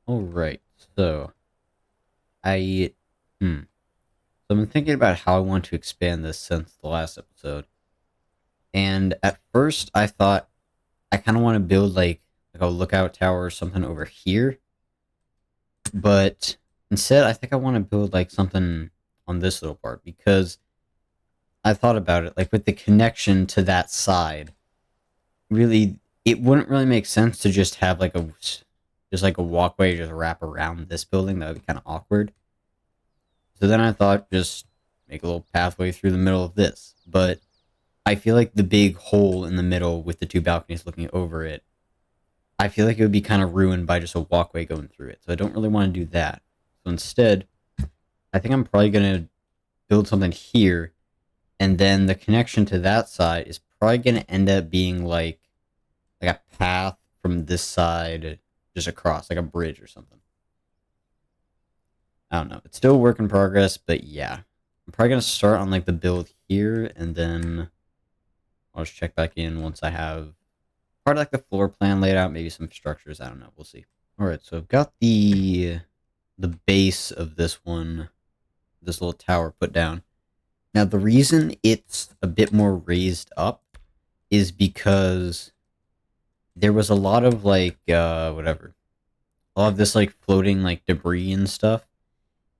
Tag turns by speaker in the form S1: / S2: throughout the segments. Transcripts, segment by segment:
S1: Alright, so I hmm. So I've been thinking about how I want to expand this since the last episode. And at first I thought I kinda want to build like a lookout tower or something over here. But instead I think I want to build like something on this little part because I thought about it, like with the connection to that side, really it wouldn't really make sense to just have like a walkway just wrap around this building. That would be kinda awkward. So then I thought just make a little pathway through the middle of this. But I feel like the big hole in the middle with the two balconies looking over it, I feel like it would be kind of ruined by just a walkway going through it. So I don't really want to do that. So instead, I think I'm probably going to build something here. And then the connection to that side is probably going to end up being like a path from this side just across, like a bridge or something. I don't know. It's still a work in progress, but yeah. I'm probably going to start on like the build here, and then I'll just check back in once I have part of like the floor plan laid out, maybe some structures. I don't know. We'll see. All right, so I've got the base of this one, this little tower put down. Now the reason it's a bit more raised up is because there was a lot of like whatever, a lot of this like floating like debris and stuff.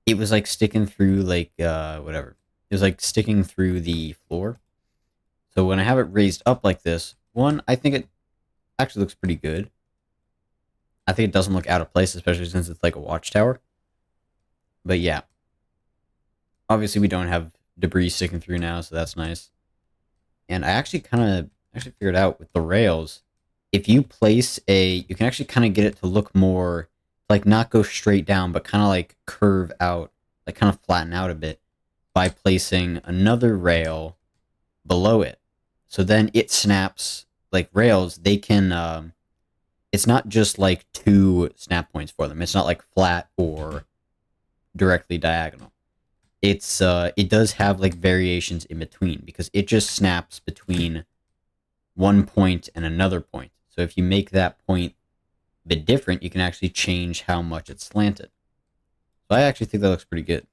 S1: It was like sticking through like whatever. It was like sticking through the floor. So when I have it raised up like this, one, I think it actually looks pretty good. I think it doesn't look out of place, especially since it's like a watchtower. But yeah, obviously we don't have debris sticking through now, so that's nice. And I actually kind of actually figured out with the rails, if you place you can actually kind of get it to look more like not go straight down, but kind of like curve out, like kind of flatten out a bit by placing another rail below it. So then it snaps like rails. They can it's not just like two snap points for them. It's not like flat or directly diagonal. It does have like variations in between because it just snaps between one point and another point. So if you make that point a bit different, you can actually change how much it's slanted. So I actually think that looks pretty good.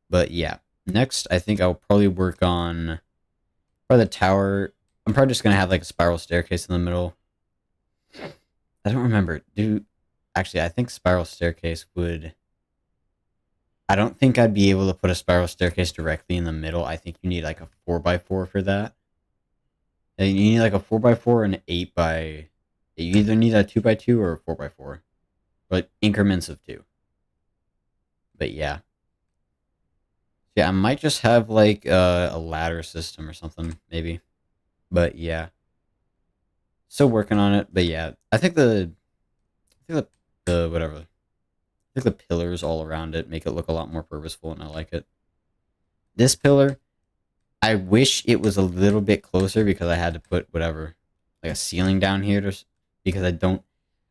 S1: But yeah, next I think I'll probably work on for the tower. I'm probably just gonna have like a spiral staircase in the middle. I don't remember. Actually, I think spiral staircase would. I don't think I'd be able to put a spiral staircase directly in the middle. I think you need like a 4x4 for that. And you need like a 4x4 and an 8x. You either need a 2x2 or a 4x4, but increments of two. But yeah, yeah, I might just have like a ladder system or something, maybe. But yeah, still working on it. But yeah, I think the whatever. I think the pillars all around it make it look a lot more purposeful, and I like it. This pillar, I wish it was a little bit closer because I had to put whatever, like a ceiling down here because I don't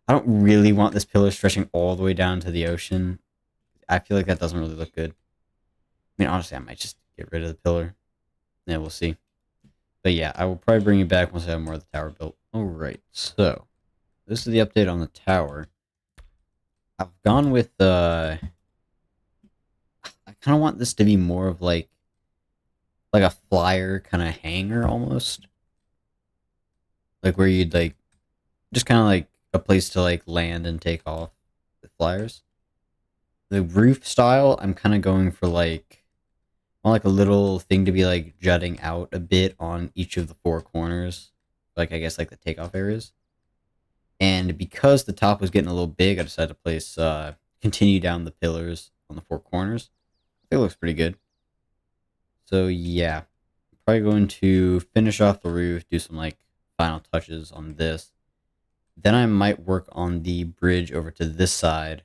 S1: really want this pillar stretching all the way down to the ocean. I feel like that doesn't really look good. I mean, honestly, I might just get rid of the pillar. Yeah, we'll see. But yeah, I will probably bring it back once I have more of the tower built. Alright, so this is the update on the tower. I've gone with I kind of want this to be more of like a flyer kind of hangar almost, like where you'd like just kind of like a place to like land and take off with flyers. The roof style, I'm kind of going for like a little thing to be like jutting out a bit on each of the four corners, like I guess like the takeoff areas. And because the top was getting a little big, I decided to place continue down the pillars on the four corners. I think it looks pretty good. So yeah, I'm probably going to finish off the roof, do some like final touches on this. Then I might work on the bridge over to this side,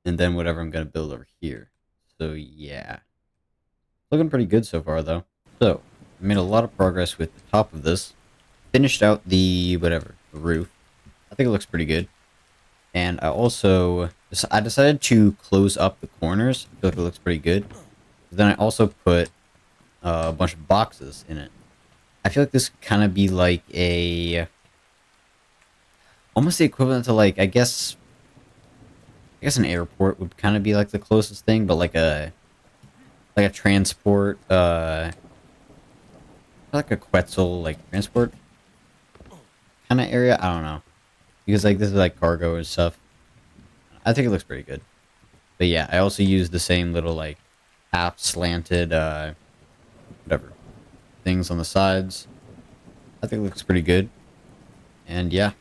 S1: and then whatever I'm gonna build over here. So yeah, looking pretty good so far though. So I made a lot of progress with the top of this. Finished out the whatever the roof. I think it looks pretty good. And I decided to close up the corners. I feel like it looks pretty good. But then I also put a bunch of boxes in it. I feel like this could kind of be like almost the equivalent to like I guess I guess an airport would kind of be like the closest thing, but like a transport, like a Quetzal like transport kind of area. I don't know, because like this is like cargo and stuff. I think it looks pretty good. But yeah, I also use the same little like half slanted whatever things on the sides. I think it looks pretty good. And yeah,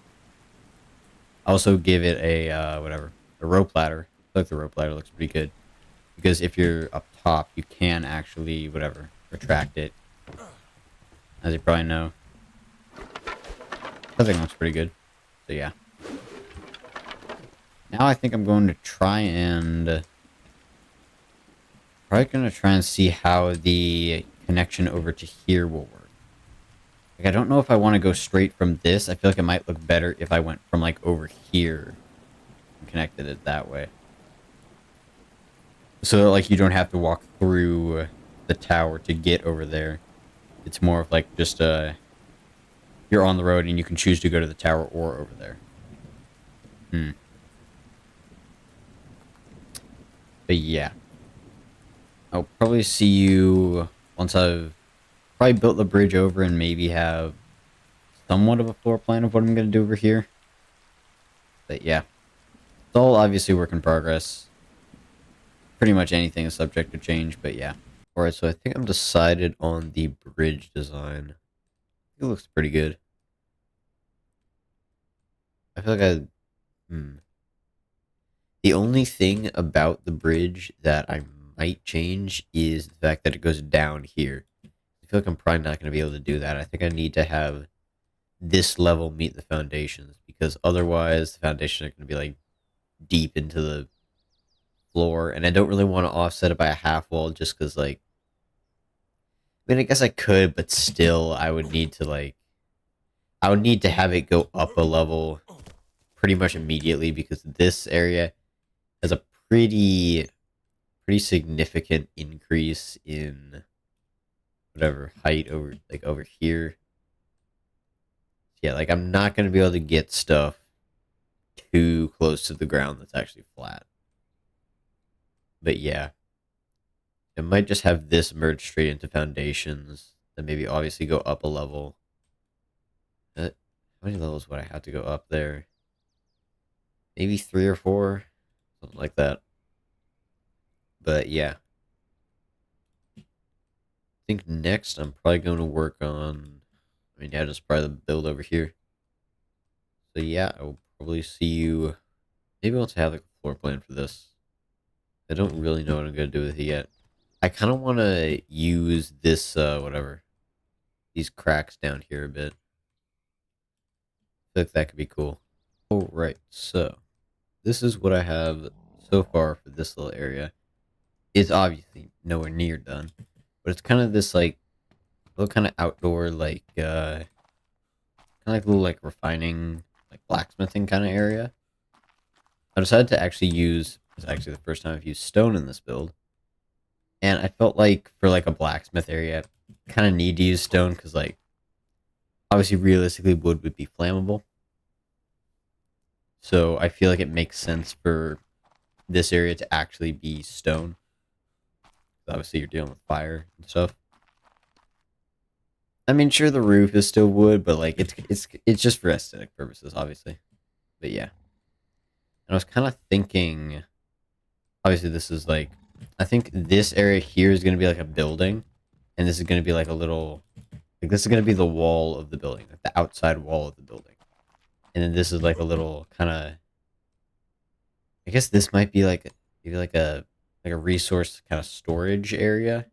S1: I also give it a whatever a rope ladder. I feel like the rope ladder looks pretty good because if you're up top, you can actually whatever retract it, as you probably know. I think it looks pretty good. So yeah. Now I think I'm going to try and probably gonna try and see how the connection over to here will work. Like I don't know if I want to go straight from this. I feel like it might look better if I went from like over here and connected it that way. So that, like you don't have to walk through the tower to get over there. It's more of like just you're on the road and you can choose to go to the tower or over there. Hmm. But yeah. I'll probably see you once I've probably built the bridge over and maybe have somewhat of a floor plan of what I'm going to do over here. But yeah, it's all obviously work in progress. Pretty much anything is subject to change, but yeah. Alright, so I think I'm decided on the bridge design. It looks pretty good. I feel like the only thing about the bridge that I might change is the fact that it goes down here. I feel like I'm probably not going to be able to do that. I think I need to have this level meet the foundations because otherwise the foundations are going to be like deep into the floor, and I don't really want to offset it by a half wall just because like I mean I guess I could, but still I would need to have it go up a level pretty much immediately because this area has a pretty significant increase in whatever height over here. Yeah, like I'm not gonna be able to get stuff too close to the ground that's actually flat. But yeah, it might just have this merge straight into foundations. Then maybe obviously go up a level. How many levels would I have to go up there? Maybe 3 or 4, something like that. But yeah, I think next I'm probably going to work on. I mean, yeah, just probably the build over here. So yeah, I will probably see you. Maybe once I have like a floor plan for this. I don't really know what I'm gonna do with it yet. I kind of want to use this whatever these cracks down here a bit. I think that could be cool. All right, so this is what I have so far for this little area. It's obviously nowhere near done, but it's kind of this like little kind of outdoor kind of like little like refining like blacksmithing kind of area. I decided to actually use. It's actually the first time I've used stone in this build, and I felt like for like a blacksmith area, kind of need to use stone because like obviously realistically wood would be flammable. So I feel like it makes sense for this area to actually be stone. Obviously, you're dealing with fire and stuff. I mean, sure, the roof is still wood, but like it's just for aesthetic purposes, obviously. But yeah, and I was kind of thinking. Obviously, this is like I think this area here is going to be like a building, and this is going to be like a little like this is going to be the wall of the building, like the outside wall of the building, and then this is like a little kind of. I guess this might be like maybe like a resource kind of storage area,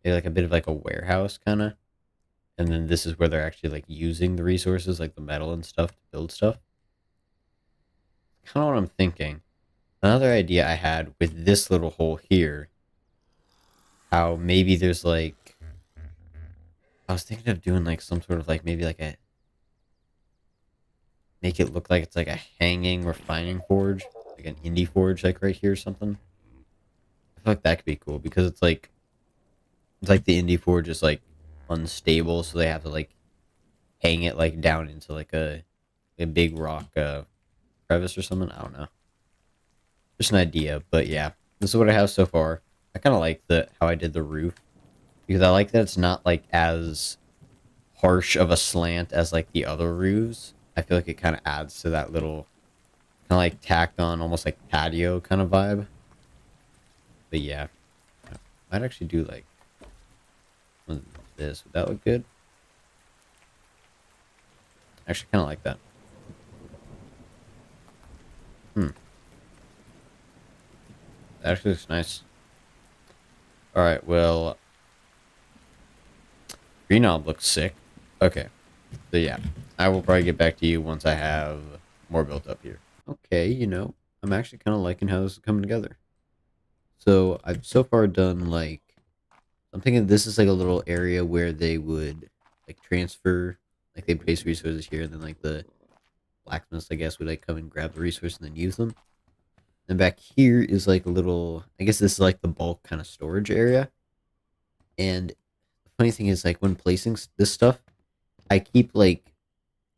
S1: maybe like a bit of like a warehouse kind of. And then this is where they're actually like using the resources like the metal and stuff to build stuff. Kind of what I'm thinking. Another idea I had with this little hole here, how maybe there's like I was thinking of doing like some sort of like maybe like a make it look like it's like a hanging refining forge, like an indie forge like right here or something. I feel like that could be cool because it's like the indie forge is like unstable, so they have to like hang it like down into like a big rock crevice or something. I don't know. just an idea. But yeah, this is what I have so far. I kind of like the how I did the roof because I like that it's not like as harsh of a slant as like the other roofs. I feel like it kind of adds to that little kind of like tacked on, almost like patio kind of vibe. But yeah, I might actually do like this. Would that look good? Actually, kind of like that. Hmm. That actually looks nice. All right. Well, green knob looks sick. Okay. So yeah, I will probably get back to you once I have more built up here. Okay. I'm actually kind of liking how this is coming together. So I've so far done like I'm thinking this is like a little area where they would like transfer, like they place resources here, and then like the blacksmiths, I guess, would like come and grab the resource and then use them. And back here is like a little, I guess this is like the bulk kind of storage area. And the funny thing is, like when placing this stuff, I keep like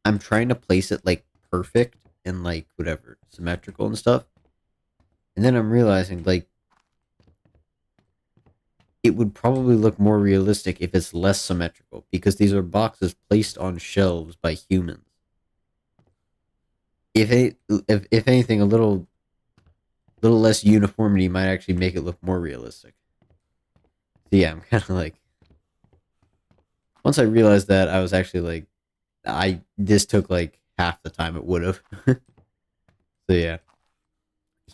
S1: I'm trying to place it like perfect and like whatever symmetrical and stuff. And then I'm realizing like it would probably look more realistic if it's less symmetrical because these are boxes placed on shelves by humans. If anything, a little less uniformity might actually make it look more realistic. So yeah, I'm kind of like once I realized that I was actually like I this took like half the time it would have. So yeah,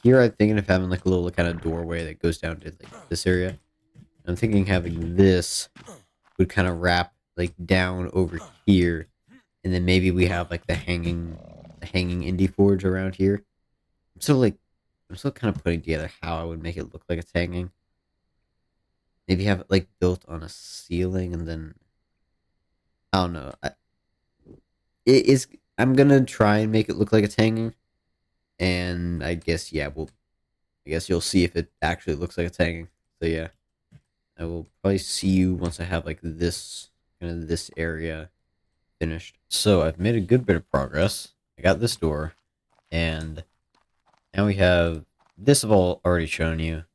S1: here I'm thinking of having like a little kind of doorway that goes down to like this area. I'm thinking having this would kind of wrap like down over here, and then maybe we have like the hanging indie forge around here. I'm still kind of putting together how I would make it look like it's hanging. Maybe have it like built on a ceiling, and then I don't know. It is. I'm gonna try and make it look like it's hanging, and I guess yeah. I guess you'll see if it actually looks like it's hanging. So yeah, I will probably see you once I have like this area finished. So I've made a good bit of progress. I got this door, and now we have this. I've already shown you.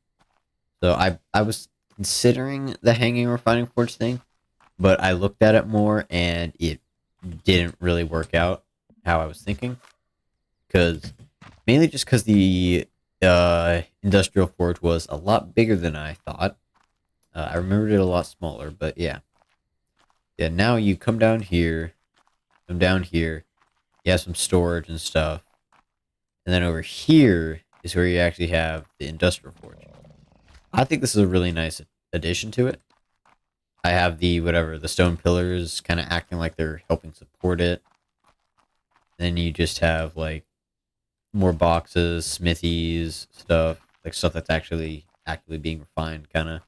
S1: So I was considering the hanging refining forge thing, but I looked at it more and it didn't really work out how I was thinking. Because mainly just because the industrial forge was a lot bigger than I thought. I remembered it a lot smaller, but yeah. Yeah, now you come down here, you have some storage and stuff. And then over here is where you actually have the industrial forge. I think this is a really nice addition to it. I have the stone pillars kind of acting like they're helping support it. Then you just have like more boxes, smithies, stuff that's actually actively being refined, kind of.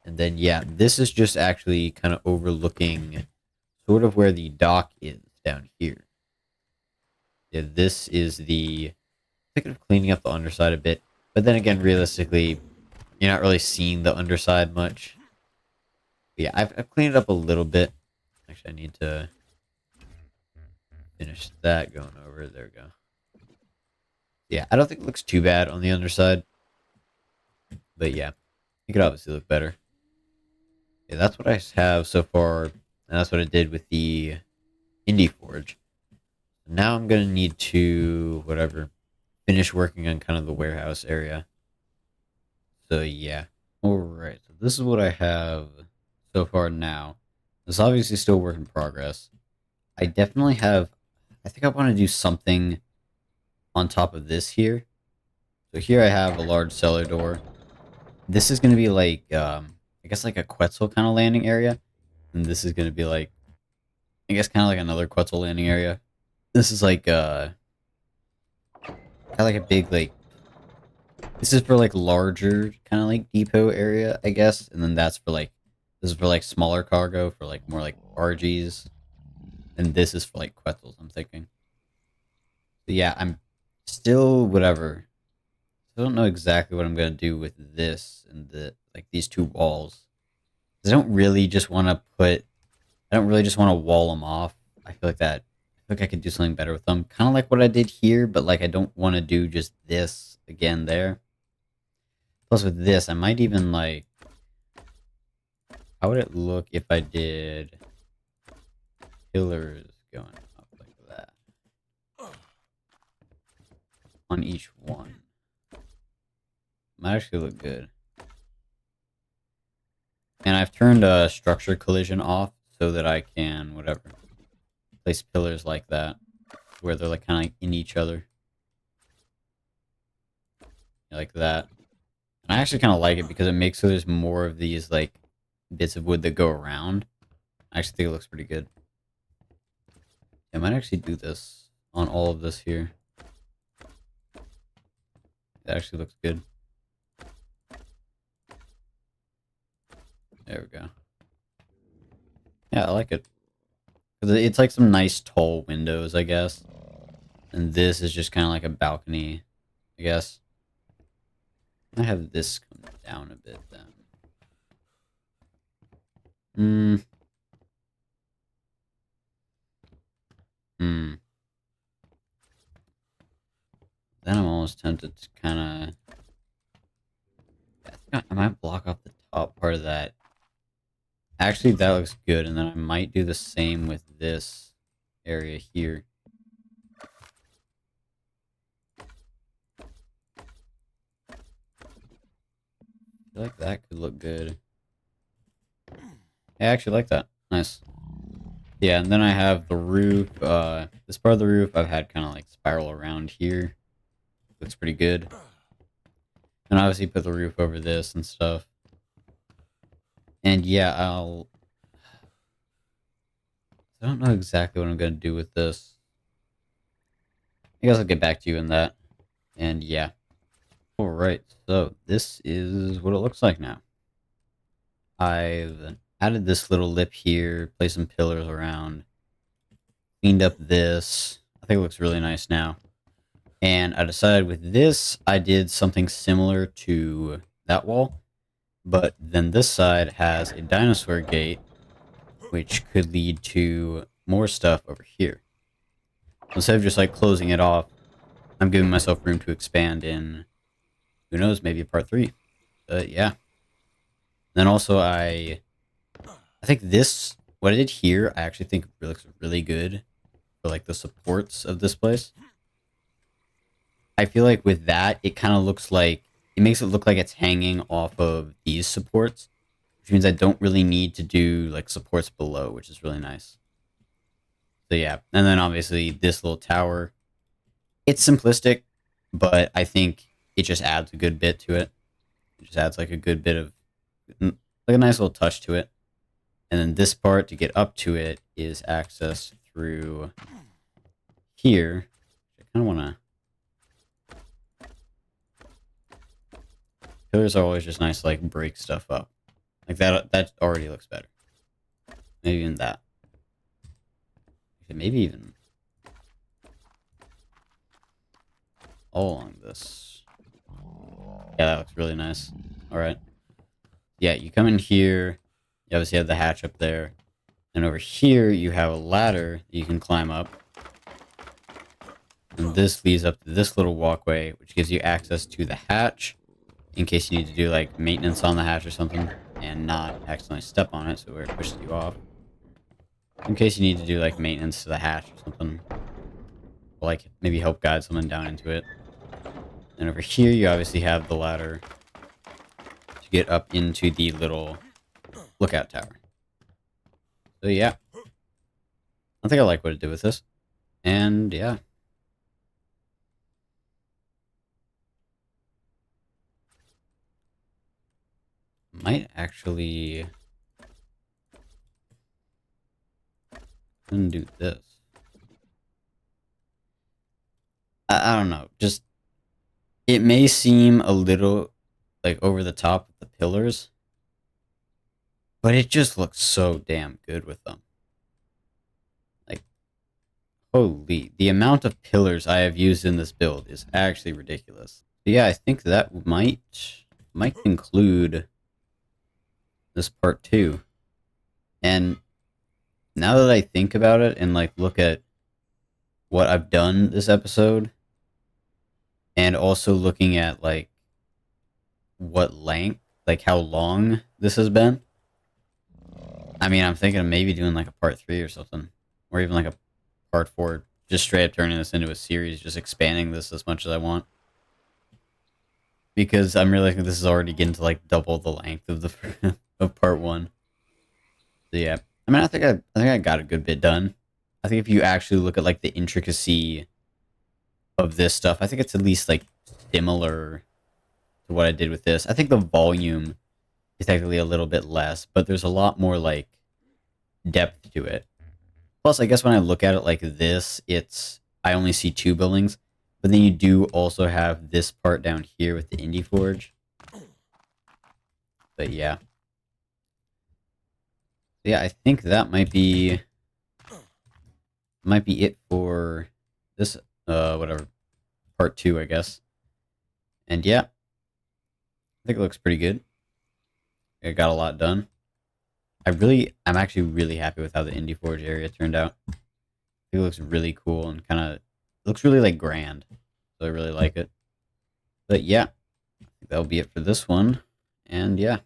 S1: And then yeah, this is just actually kind of overlooking sort of where the dock is down here. Yeah, this is the thinking of cleaning up the underside a bit, but then again, realistically, you're not really seeing the underside much. But yeah, I've cleaned it up a little bit. Actually, I need to finish that going over. There we go. Yeah, I don't think it looks too bad on the underside. But yeah, it could obviously look better. Yeah, that's what I have so far. And that's what I did with the Indie Forge. Now I'm going to need to, finish working on kind of the warehouse area. So yeah. Alright, so this is what I have so far now. This is obviously still work in progress. I definitely have, I think I want to do something on top of this here. So here I have a large cellar door. This is going to be like, I guess like a Quetzal kind of landing area. And this is going to be like, I guess kind of like another Quetzal landing area. This is like, kind of like a big, like, this is for like larger kind of like depot area, I guess. And then this is for like smaller cargo for like more like RGs. And this is for like Quetzals, I'm thinking. But yeah, I'm still I don't know exactly what I'm going to do with this and these two walls. I don't really just want to wall them off. I feel like like I could do something better with them. Kind of like what I did here, but like I don't want to do just this again there. Plus with this, I might even like... How would it look if I did pillars going up like that on each one? Might actually look good. And I've turned structure collision off so that I can, whatever, place pillars like that, where they're like kind of like in each other. Like that. And I actually kind of like it because it makes so there's more of these like bits of wood that go around. I actually think it looks pretty good. I might actually do this on all of this here. That actually looks good. There we go. Yeah, I like it. It's like some nice tall windows, I guess. And this is just kind of like a balcony, I guess. I have this come down a bit then. Then I'm almost tempted to kind of... I think I might block off the top part of that. Actually, that looks good, and then I might do the same with this area here. I feel like that could look good. I actually like that. Nice. Yeah, and then I have the roof. This part of the roof I've had kind of like spiral around here. Looks pretty good. And obviously put the roof over this and stuff. And yeah, I don't know exactly what I'm going to do with this. I guess I'll get back to you in that. And yeah. Alright, so this is what it looks like now. I've added this little lip here, placed some pillars around, cleaned up this. I think it looks really nice now. And I decided with this, I did something similar to that wall. But then this side has a dinosaur gate, which could lead to more stuff over here. Instead of just like closing it off, I'm giving myself room to expand in, who knows, maybe part 3. But yeah. Then also I think this, what I did here, I actually think looks really good for like the supports of this place. I feel like with that, it kind of looks like, it makes it look like it's hanging off of these supports, which means I don't really need to do like supports below, which is really nice. So yeah, and then obviously this little tower, it's simplistic, but I think it just adds a good bit to it. It just adds like a good bit of, like a nice little touch to it. And then this part to get up to it is access through here. I kind of want to... Pillars are always just nice to like break stuff up. Like that already looks better. Maybe even that. Maybe even all along this. Yeah, that looks really nice. Alright. Yeah, you come in here. You obviously have the hatch up there. And over here, you have a ladder that you can climb up. And this leads up to this little walkway, which gives you access to the hatch in case you need to do like maintenance on the hatch or something and not accidentally step on it so where it pushes you off. In case you need to do like maintenance to the hatch or something. Or, like maybe help guide someone down into it. And over here, you obviously have the ladder to get up into the little lookout tower. So yeah, I think I like what it did with this. And yeah. Might actually do this. I don't know. Just, it may seem a little like over the top with the pillars, but it just looks so damn good with them. Like, holy, the amount of pillars I have used in this build is actually ridiculous. But yeah, I think that might conclude this part 2. And now that I think about it and like look at what I've done this episode, and also looking at like what length, like how long this has been. I mean, I'm thinking of maybe doing like a part 3 or something, or even like a part 4, just straight up turning this into a series, just expanding this as much as I want. Because I'm realizing this is already getting to like double the length of the of part 1. So yeah, I mean, I think I got a good bit done. I think if you actually look at like the intricacy of this stuff, I think it's at least like similar to what I did with this. I think the volume is technically a little bit less, but there's a lot more like depth to it. Plus, I guess when I look at it like this, I only see 2 buildings, but then you do also have this part down here with the Indie Forge. But yeah. Yeah, I think that might be it for this whatever, part 2, I guess. And yeah, I think it looks pretty good. It got a lot done. I'm actually really happy with how the Indie Forge area turned out. I think it looks really cool and kind of looks really like grand. So I really like it. But yeah, I think that'll be it for this one. And yeah.